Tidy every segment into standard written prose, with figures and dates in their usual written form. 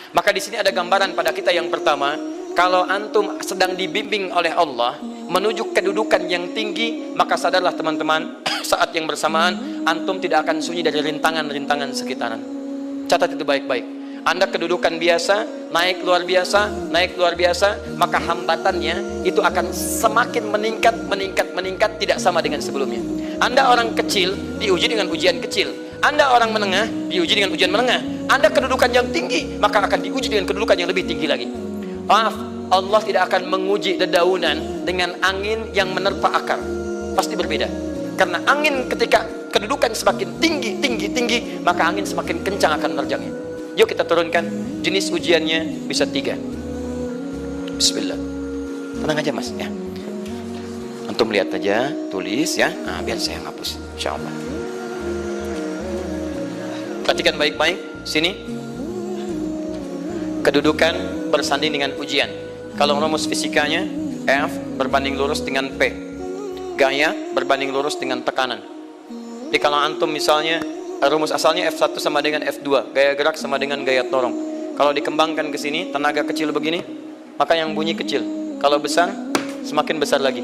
Maka di sini ada gambaran pada kita yang pertama, kalau antum sedang dibimbing oleh Allah menuju kedudukan yang tinggi, maka sadarlah teman-teman, saat yang bersamaan antum tidak akan sunyi dari rintangan-rintangan sekitaran. Catat itu baik-baik. Anda kedudukan biasa, naik luar biasa, maka hambatannya itu akan semakin meningkat, tidak sama dengan sebelumnya. Anda orang kecil, diuji dengan ujian kecil. Anda orang menengah, diuji dengan ujian menengah. Anda kedudukan yang tinggi, maka akan diuji dengan kedudukan yang lebih tinggi lagi. Maaf, Allah tidak akan menguji dedaunan dengan angin yang menerpa akar. Pasti berbeda. Karena angin ketika kedudukan semakin tinggi, maka angin semakin kencang akan menerjangnya. Yuk kita turunkan. Jenis ujiannya bisa 3. Bismillah. Tenang aja mas ya. Antum lihat aja, tulis ya. Nah, biar saya hapus, insyaallah. Perhatikan baik-baik. Sini. Kedudukan bersanding dengan ujian. Kalau rumus fisikanya, F berbanding lurus dengan P. Gaya berbanding lurus dengan tekanan. Jadi kalau antum misalnya rumus asalnya F1 sama dengan F2, gaya gerak sama dengan gaya dorong. Kalau dikembangkan ke sini, tenaga kecil begini, maka yang bunyi kecil. Kalau besar, semakin besar lagi.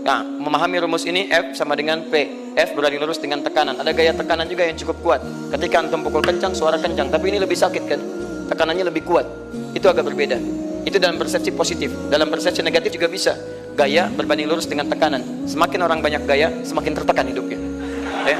Nah, memahami rumus ini, F sama dengan P. F berbanding lurus dengan tekanan. Ada gaya tekanan juga yang cukup kuat. Ketika antum pukul kencang, suara kencang. Tapi ini lebih sakit kan? Tekanannya lebih kuat. Itu agak berbeda. Itu dalam persepsi positif. Dalam persepsi negatif juga bisa. Gaya berbanding lurus dengan tekanan. Semakin orang banyak gaya, semakin tertekan hidupnya. Ya.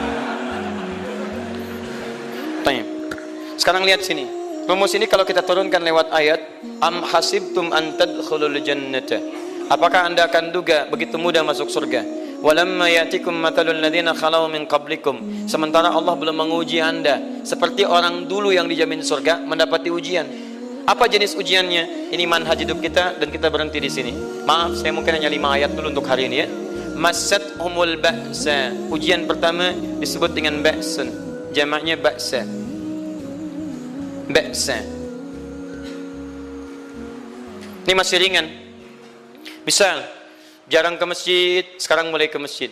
Sekarang lihat sini. Rumus ini kalau kita turunkan lewat ayat, am hasibtum an tadkhulul jannata. Apakah Anda akan duga begitu mudah masuk surga? Walamma yatikum matalul ladzina khalau min qablikum. Sementara Allah belum menguji Anda seperti orang dulu yang dijamin surga mendapati ujian. Apa jenis ujiannya? Ini manhaj hidup kita dan kita berhenti di sini. Maaf, saya mungkin hanya 5 ayat dulu untuk hari ini ya. Massatuhumul ba'sa. Ujian pertama disebut dengan ba'sun. Jamaknya ba'sa. Ba'sa. Ini masih ringan. Misal, jarang ke masjid, sekarang mulai ke masjid.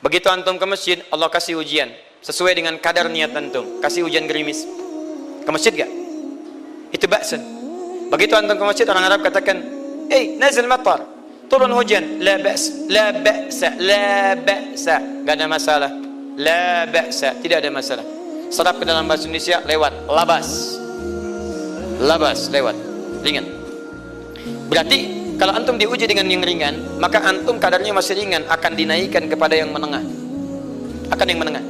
Begitu antum ke masjid, Allah kasih ujian sesuai dengan kadar niat antum. Kasih hujan gerimis. Ke masjid gak? Itu ba'sa. Begitu antum ke masjid, orang Arab katakan, nazil matar, turun hujan. La ba's, la ba'sa, la ba'sa. Gak ada masalah. La ba'sa, tidak ada masalah. Serap ke dalam bahasa Indonesia lewat labas. Labas lewat, ringan. Berarti kalau antum diuji dengan yang ringan, maka antum kadarnya masih ringan, akan dinaikkan kepada yang menengah. Akan yang menengah.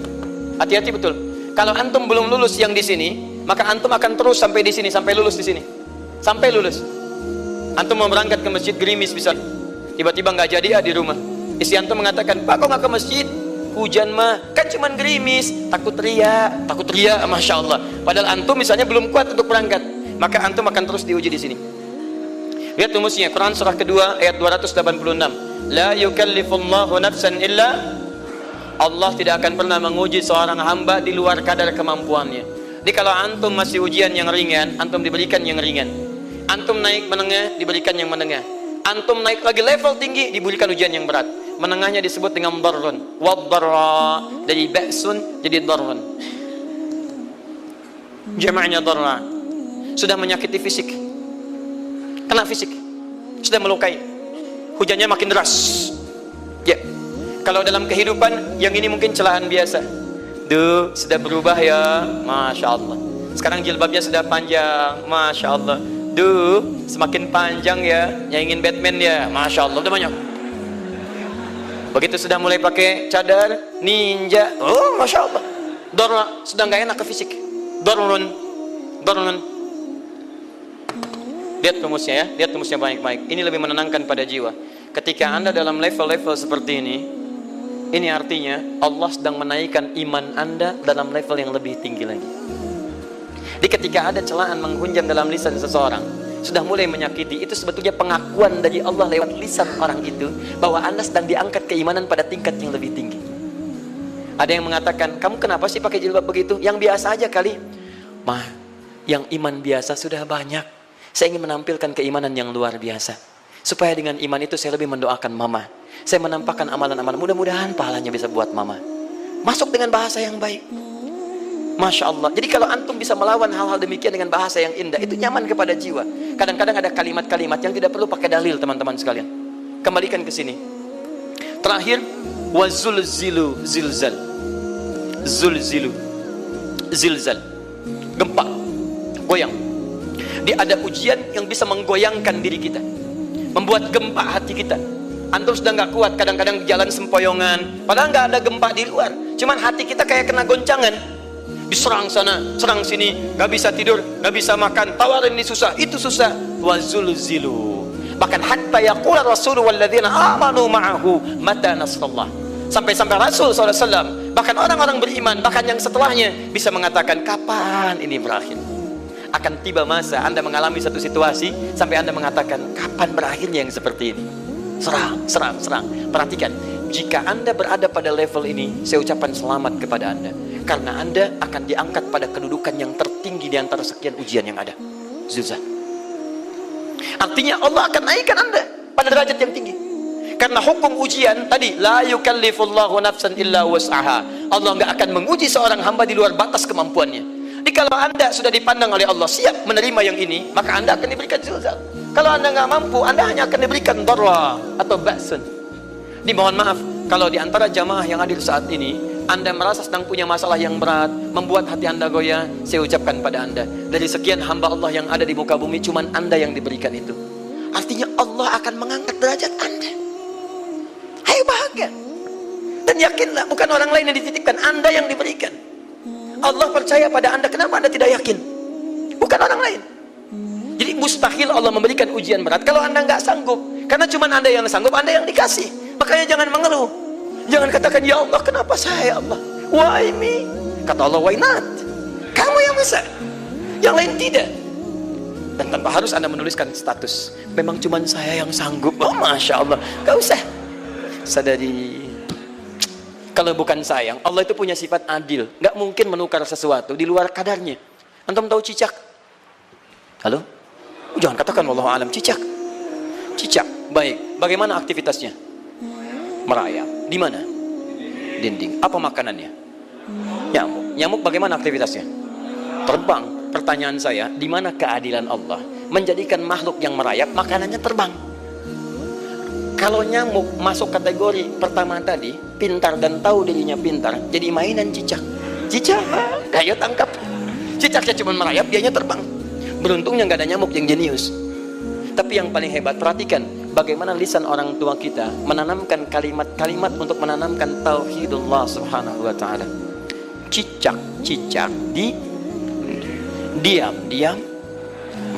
Hati-hati betul. Kalau antum belum lulus yang di sini, maka antum akan terus sampai di sini, sampai lulus di sini. Sampai lulus. Antum mau berangkat ke masjid gerimis bisa. Tiba-tiba nggak jadi ya di rumah. Istri antum mengatakan, "Pak, kok nggak ke masjid? Hujan mah kan cuman gerimis." Takut teriak, masya Allah. Padahal antum misalnya belum kuat untuk berangkat. Maka antum akan terus diuji di sini. Lihat rumusnya, Quran surah kedua ayat 286. La yukallifullahu nafsan illa. Allah tidak akan pernah menguji seorang hamba di luar kadar kemampuannya. Jadi kalau antum masih ujian yang ringan, antum diberikan yang ringan. Antum naik menengah, diberikan yang menengah. Antum naik lagi level tinggi, diberikan ujian yang berat. Menengahnya disebut dengan darrun. Wad-darra, dari ba'sun jadi darrun. Jamaknya darra. Sudah menyakiti fisik, kena fisik, sudah melukai, hujannya makin deras ya. Kalau dalam kehidupan yang ini mungkin celaan biasa. Duh, sudah berubah ya, masya Allah. Sekarang jilbabnya sudah panjang, masya Allah. Duh, semakin panjang ya, yang ingin Batman ya, masya Allah, udah banyak. Begitu sudah mulai pakai cadar ninja, oh masya Allah. Dorra, sudah nggak enak ke fisik. Dorrun. Lihat rumusnya ya, lihat rumusnya baik-baik. Ini lebih menenangkan pada jiwa. Ketika Anda dalam level-level seperti ini artinya Allah sedang menaikkan iman Anda dalam level yang lebih tinggi lagi. Jadi ketika ada celaan menghunjam dalam lisan seseorang, sudah mulai menyakiti, itu sebetulnya pengakuan dari Allah lewat lisan orang itu bahwa Anda sedang diangkat keimanan pada tingkat yang lebih tinggi. Ada yang mengatakan, kamu kenapa sih pakai jilbab begitu? Yang biasa aja kali. Mah, yang iman biasa sudah banyak. Saya ingin menampilkan keimanan yang luar biasa. Supaya dengan iman itu saya lebih mendoakan mama. Saya menampakkan amalan-amalan. Mudah-mudahan pahalanya bisa buat mama. Masuk dengan bahasa yang baik. Masya Allah. Jadi kalau antum bisa melawan hal-hal demikian dengan bahasa yang indah, itu nyaman kepada jiwa. Kadang-kadang ada kalimat-kalimat yang tidak perlu pakai dalil, teman-teman sekalian. Kembalikan ke sini. Terakhir, wazulzilu zilzal. Zulzilu zilzal. Gempa, goyang. Dia ada ujian yang bisa menggoyangkan diri kita, membuat gempa hati kita. Antum sudah nggak kuat, kadang-kadang jalan sempoyongan, padahal nggak ada gempa di luar, cuman hati kita kayak kena goncangan. Diserang sana, serang sini, gak bisa tidur, gak bisa makan, tawarin ini susah, itu susah. Wazulzilu. Bahkan hatta yaqula Rasulullah walladzina amanu ma'ahu mata nasrullah. Sampai-sampai Rasul SAW, bahkan orang-orang beriman, bahkan yang setelahnya bisa mengatakan, kapan ini berakhir? Akan tiba masa Anda mengalami satu situasi sampai Anda mengatakan, kapan berakhirnya yang seperti ini? Serang, serang, serang. Perhatikan, jika Anda berada pada level ini, saya ucapkan selamat kepada Anda. Karena Anda akan diangkat pada kedudukan yang tertinggi di antara sekian ujian yang ada. Zilzal. Artinya Allah akan naikkan Anda pada derajat yang tinggi. Karena hukum ujian tadi, la yukallifullahu nafsan illa wus'aha. Allah nggak akan menguji seorang hamba di luar batas kemampuannya. Jadi kalau Anda sudah dipandang oleh Allah siap menerima yang ini, maka Anda akan diberikan zilzal. Kalau Anda nggak mampu, Anda hanya akan diberikan darra atau ba'sun. Mohon maaf, kalau di antara jamaah yang hadir saat ini, Anda merasa sedang punya masalah yang berat, membuat hati Anda goyah, saya ucapkan pada Anda, dari sekian hamba Allah yang ada di muka bumi, cuman Anda yang diberikan itu. Artinya Allah akan mengangkat derajat Anda. Ayo bahagia. Dan yakinlah, bukan orang lain yang dititipkan, Anda yang diberikan. Allah percaya pada Anda, kenapa Anda tidak yakin? Bukan orang lain. Jadi mustahil Allah memberikan ujian berat kalau Anda nggak sanggup. Karena cuman Anda yang sanggup, Anda yang dikasih. Makanya jangan mengeluh. Jangan katakan, ya Allah, kenapa saya, ya Allah? Why me? Kata Allah, why not? Kamu yang bisa, yang lain tidak. Dan tanpa harus Anda menuliskan status, memang cuma saya yang sanggup. Oh, Masya Allah. Gak usah. Sadari, kalau bukan sayang, Allah itu punya sifat adil. Gak mungkin menukar sesuatu di luar kadarnya. Antum tahu cicak? Halo? Jangan katakan wallahu alam, cicak. Cicak, baik. Bagaimana aktivitasnya? Merayap. Di mana? Dinding. Apa makanannya? Nyamuk. Nyamuk bagaimana aktivitasnya? Terbang. Pertanyaan saya, di mana keadilan Allah menjadikan makhluk yang merayap makanannya terbang? Kalau nyamuk masuk kategori pertama tadi, pintar dan tahu dirinya pintar, jadi mainan cicak. Cicak, ayo tangkap. Cicaknya cuma merayap, dianya terbang. Beruntungnya nggak ada nyamuk yang jenius. Tapi yang paling hebat, perhatikan bagaimana lisan orang tua kita menanamkan kalimat-kalimat untuk menanamkan tauhidullah subhanahu wa ta'ala. Cicak-cicak diam-diam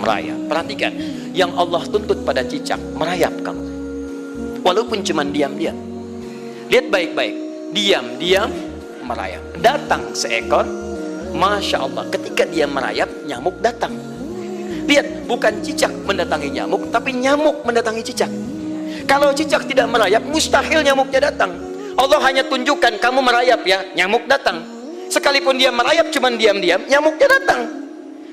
merayap. Perhatikan, yang Allah tuntut pada cicak, merayap kamu. Walaupun cuma diam-diam. Lihat baik-baik, diam-diam merayap. Datang seekor, Masya Allah, ketika dia merayap, nyamuk datang. Lihat, bukan cicak mendatangi nyamuk, tapi nyamuk mendatangi cicak. Kalau cicak tidak merayap, mustahil nyamuknya datang. Allah hanya tunjukkan, kamu merayap ya, nyamuk datang. Sekalipun dia merayap, cuman diam-diam, nyamuknya datang.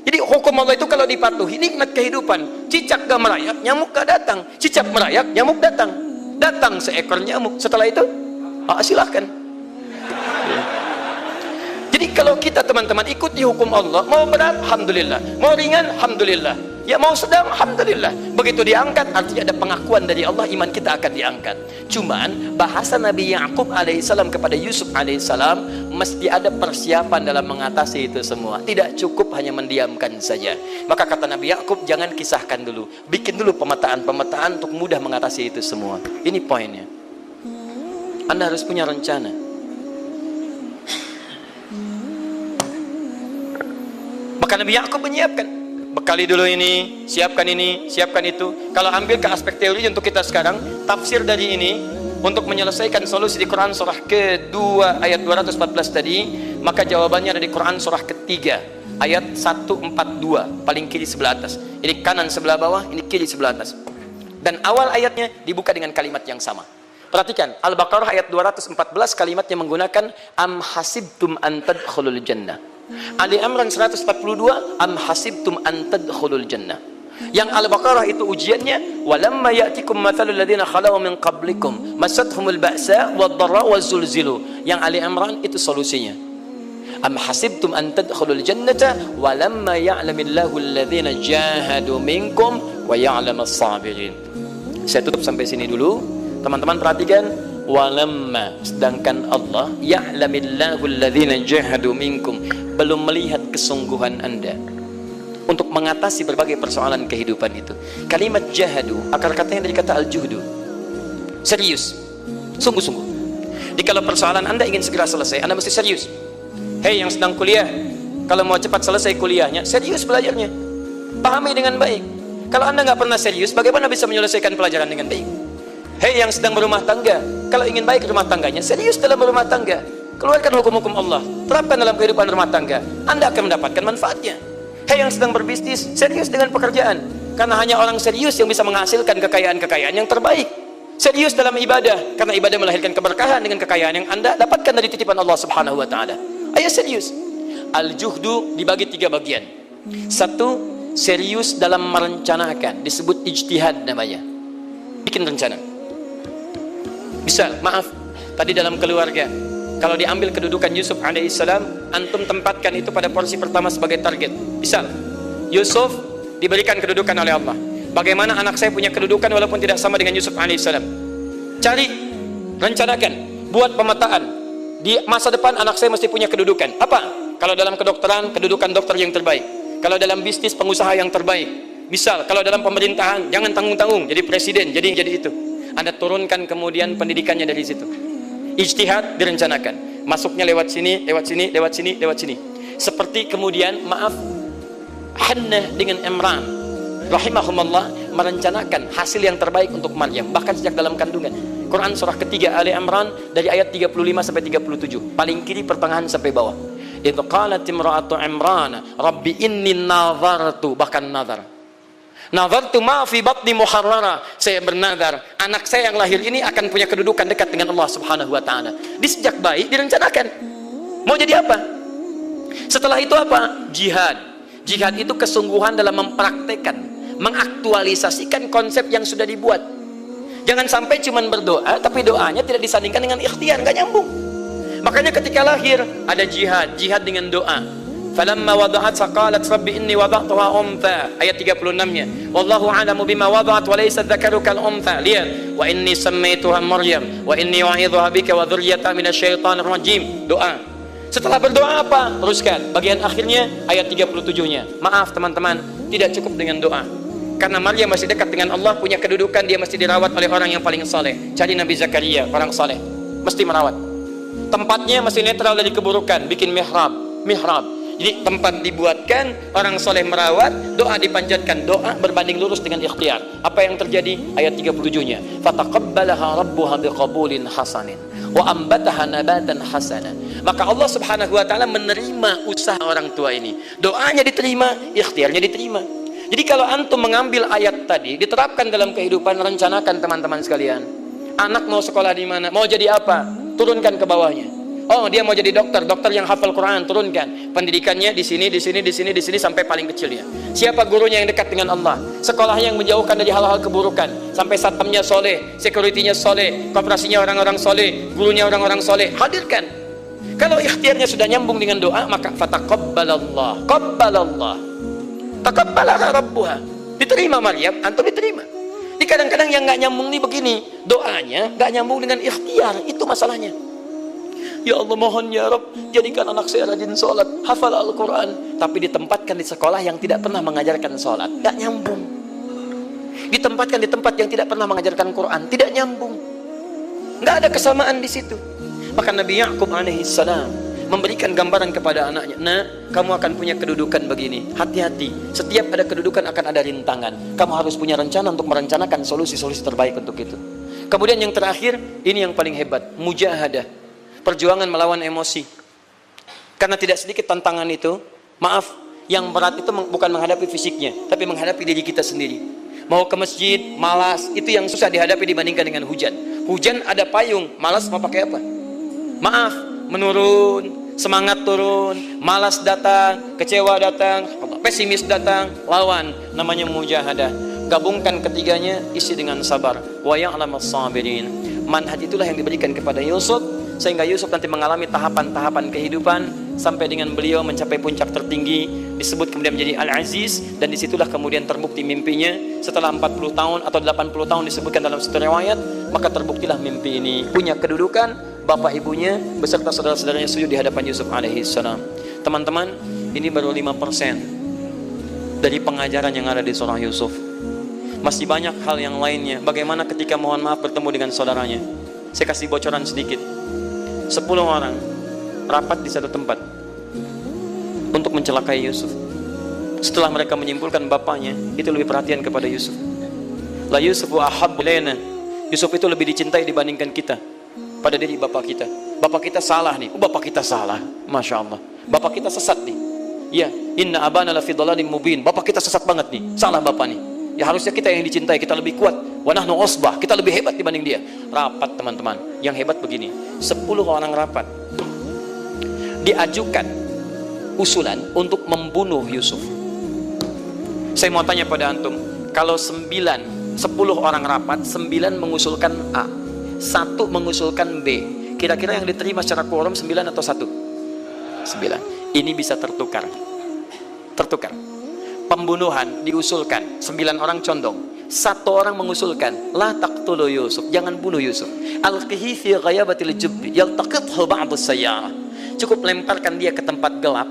Jadi hukum Allah itu kalau dipatuhi, nikmat kehidupan. Cicak gak merayap, nyamuk gak datang. Cicak merayap, nyamuk datang. Datang seekor nyamuk. Setelah itu, silahkan. Jadi kalau kita teman-teman ikuti hukum Allah, mau berat, alhamdulillah, mau ringan, alhamdulillah, ya mau sedang, alhamdulillah. Begitu diangkat, artinya ada pengakuan dari Allah, iman kita akan diangkat. Cuman bahasa Nabi Ya'qub alaihissalam kepada Yusuf alaihissalam, mesti ada persiapan dalam mengatasi itu semua. Tidak cukup hanya mendiamkan saja. Maka kata Nabi Ya'qub, jangan kisahkan dulu, bikin dulu pemetaan-pemetaan untuk mudah mengatasi itu semua. Ini poinnya. Anda harus punya rencana. Maka Nabi Ya'qub menyiapkan, bekali dulu ini, siapkan itu. Kalau ambil ke aspek teori untuk kita sekarang, tafsir dari ini untuk menyelesaikan solusi di Quran surah kedua ayat 214 tadi, maka jawabannya ada di Quran surah ketiga ayat 142, paling kiri sebelah atas. Ini kanan sebelah bawah, ini kiri sebelah atas. Dan awal ayatnya dibuka dengan kalimat yang sama. Perhatikan, Al-Baqarah ayat 214 kalimatnya menggunakan am hasibtum an tadkhulul jannah. Ali Imran 142 am hasibtum an tadkhulul jannah. Yang Al-Baqarah itu ujiannya, walamma ya'tikum mathalul ladzina khalau min qablikum masathumul ba'sa wad-dharra waz-zulzilu. Yang Ali Imran itu solusinya. Am hasibtum an tadkhulul jannata wa lamma ya'lamillahu alladhina jahadu minkum wa ya'lamas sabirin. Saya tutup sampai sini dulu. Teman-teman perhatikan, walamma, sedangkan Allah ya'lamillahu alladhina jahadu minkum, belum melihat kesungguhan Anda untuk mengatasi berbagai persoalan kehidupan itu. Kalimat jahadu akar katanya dari kata al-juhdu, serius, sungguh-sungguh. Jadi kalau persoalan Anda ingin segera selesai, Anda mesti serius. Hei yang sedang kuliah, kalau mau cepat selesai kuliahnya, serius belajarnya, pahami dengan baik. Kalau Anda nggak pernah serius, bagaimana bisa menyelesaikan pelajaran dengan baik? Hei yang sedang berumah tangga, kalau ingin baik rumah tangganya, serius dalam berumah tangga, keluarkan hukum-hukum Allah, terapkan dalam kehidupan rumah tangga, Anda akan mendapatkan manfaatnya. Hei yang sedang berbisnis, serius dengan pekerjaan, karena hanya orang serius yang bisa menghasilkan kekayaan-kekayaan yang terbaik. Serius dalam ibadah, karena ibadah melahirkan keberkahan dengan kekayaan yang Anda dapatkan dari titipan Allah Subhanahu wa taala. Ayo serius. Al-juhdu dibagi 3 bagian. 1, serius dalam merencanakan, disebut ijtihad namanya. Bikin rencana. Misal, maaf, tadi dalam keluarga, kalau diambil kedudukan Yusuf alaihissalam, antum tempatkan itu pada porsi pertama sebagai target. Misal, Yusuf diberikan kedudukan oleh Allah. Bagaimana anak saya punya kedudukan walaupun tidak sama dengan Yusuf alaihissalam? Cari, rencanakan, buat pemetaan. Di masa depan anak saya mesti punya kedudukan. Apa? Kalau dalam kedokteran, kedudukan dokter yang terbaik. Kalau dalam bisnis, pengusaha yang terbaik. Misal, kalau dalam pemerintahan, jangan tanggung-tanggung, jadi presiden, jadi itu. Anda turunkan kemudian pendidikannya dari situ. Ijtihad direncanakan. Masuknya lewat sini, lewat sini, lewat sini, lewat sini. Seperti kemudian, maaf, Hannah dengan Imran rahimahumullah merencanakan hasil yang terbaik untuk Maryam, bahkan sejak dalam kandungan. Quran surah ketiga Ali Imran dari ayat 35 sampai 37, paling kiri pertengahan sampai bawah. Itu qalat imra'atu Imran rabbi inni nazartu, bahkan nazartu ma fi batni muharrara, saya bernazar anak saya yang lahir ini akan punya kedudukan dekat dengan Allah Subhanahu wa taala. Di sejak bayi direncanakan mau jadi apa. Setelah itu apa? Jihad itu kesungguhan dalam mempraktekkan, mengaktualisasikan konsep yang sudah dibuat. Jangan sampai cuman berdoa tapi doanya tidak disandingkan dengan ikhtiar, nggak nyambung. Makanya ketika lahir ada jihad dengan doa. Falamma wada'at faqalat rabbi inni wada'tuha untha, ayat 36-nya. Wallahu a'lamu bima wada'at wa laysa dzakaru kal untha. Lihat, wa inni sammaituha Maryam wa inni u'idzuha bika wa dzurriyyataha minasyaitonir rajim. Doa. Setelah berdoa apa? Teruskan bagian akhirnya ayat 37-nya. Maaf teman-teman, tidak cukup dengan doa. Karena Maryam masih dekat dengan Allah, punya kedudukan, dia mesti dirawat oleh orang yang paling saleh. Cari Nabi Zakaria, orang saleh, mesti merawat. Tempatnya masih netral dari keburukan, bikin mihrab. Jadi tempat dibuatkan, orang soleh merawat, doa dipanjatkan, doa berbanding lurus dengan ikhtiar. Apa yang terjadi? Ayat 37-nya. Fataqabbalaha rabbuha biqabulin hasanin wa ambataha nabatan hasana. Maka Allah Subhanahu wa taala menerima usaha orang tua ini. Doanya diterima, ikhtiarnya diterima. Jadi kalau antum mengambil ayat tadi, diterapkan dalam kehidupan, rencanakan teman-teman sekalian. Anak mau sekolah di mana? Mau jadi apa? Turunkan ke bawahnya. Oh, dia mau jadi dokter yang hafal Quran, turunkan. Pendidikannya di sini sampai paling kecilnya. Siapa gurunya yang dekat dengan Allah? Sekolahnya yang menjauhkan dari hal-hal keburukan. Sampai satpamnya soleh, securitynya soleh, koperasinya orang-orang soleh, gurunya orang-orang soleh. Hadirkan. Kalau ikhtiarnya sudah nyambung dengan doa, maka fataqabbalallah, taqabbalaha rabbuha. Diterima Maryam, antum diterima. Di kadang-kadang yang nggak nyambung nih begini, doanya nggak nyambung dengan ikhtiar, itu masalahnya. Ya Allah, mohon ya Rabb, jadikan anak saya rajin sholat, hafal Al-Quran, tapi ditempatkan di sekolah yang tidak pernah mengajarkan sholat, nggak nyambung. Ditempatkan di tempat yang tidak pernah mengajarkan Quran, tidak nyambung. Nggak ada kesamaan di situ. Maka Nabi Ya'qub alaihissalam memberikan gambaran kepada anaknya, nah, kamu akan punya kedudukan begini, hati-hati, setiap ada kedudukan akan ada rintangan, kamu harus punya rencana untuk merencanakan solusi-solusi terbaik untuk itu. Kemudian yang terakhir, ini yang paling hebat, mujahadah, perjuangan melawan emosi. Karena tidak sedikit tantangan itu, maaf, yang berat itu bukan menghadapi fisiknya, tapi menghadapi diri kita sendiri. Mau ke masjid, malas, itu yang susah dihadapi dibandingkan dengan hujan. Hujan ada payung, malas mau pakai apa? Maaf, menurun, semangat turun, malas datang, kecewa datang, pesimis datang, lawan, namanya mujahadah. Gabungkan ketiganya, isi dengan sabar. Wa ya'lamas sabirin. Manhaj itulah yang diberikan kepada Yusuf sehingga Yusuf nanti mengalami tahapan-tahapan kehidupan sampai dengan beliau mencapai puncak tertinggi, disebut kemudian menjadi Al-Aziz, dan disitulah kemudian terbukti mimpinya setelah 40 tahun atau 80 tahun disebutkan dalam satu riwayat, maka terbuktilah mimpi ini punya kedudukan bapak ibunya beserta saudara-saudaranya sujud di hadapan Yusuf alaihissalam. Teman-teman, ini baru 5% dari pengajaran yang ada di surah Yusuf. Masih banyak hal yang lainnya. Bagaimana ketika mohon maaf bertemu dengan saudaranya. Saya kasih bocoran sedikit. 10 orang rapat di satu tempat untuk mencelakai Yusuf. Setelah mereka menyimpulkan bapaknya itu lebih perhatian kepada Yusuf. La Yusufu ahabbu ilaina. Yusuf itu lebih dicintai dibandingkan kita pada diri bapak kita. Bapak kita salah nih. Bapak kita salah. Masya Allah. Bapak kita sesat nih. Ya, inna abana lafi dhalalim mubin. Bapak kita sesat banget nih. Salah bapak nih. Ya harusnya kita yang dicintai, kita lebih kuat. Wa nahnu usbah, kita lebih hebat dibanding dia. Rapat teman-teman. Yang hebat begini, 10 orang rapat. Diajukan usulan untuk membunuh Yusuf. Saya mau tanya pada antum, kalau 10 orang rapat, 9 mengusulkan A, 1 mengusulkan B, kira-kira yang diterima secara quorum 9 atau 1? 9. Ini bisa tertukar. Pembunuhan diusulkan 9 orang condong, 1 orang mengusulkan la taqtulu Yusuf, jangan bunuh Yusuf, alqihi fi ghayabatil jubbi yaltaqithu ba'd as-sayyarah, cukup lemparkan dia ke tempat gelap,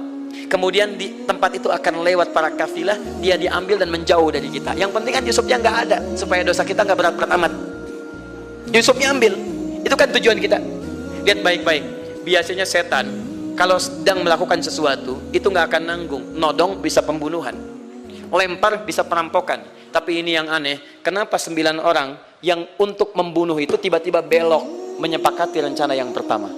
kemudian di tempat itu akan lewat para kafilah, dia diambil dan menjauh dari kita. Yang penting kan Yusufnya nggak ada, supaya dosa kita nggak berat-berat amat. Yusufnya ambil, itu kan tujuan kita. Lihat baik-baik, biasanya setan kalau sedang melakukan sesuatu itu nggak akan nanggung, nodong bisa pembunuhan, lempar bisa perampokan. Tapi ini yang aneh, kenapa 9 orang yang untuk membunuh itu tiba-tiba belok menyepakati rencana yang pertama?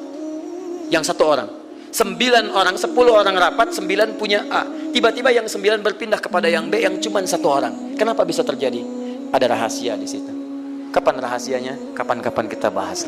Yang 1 orang, 9 orang, 10 orang rapat, 9 punya A, tiba-tiba yang 9 berpindah kepada yang B yang cuma 1 orang. Kenapa bisa terjadi? Ada rahasia di situ. Kapan rahasianya? Kapan-kapan kita bahas.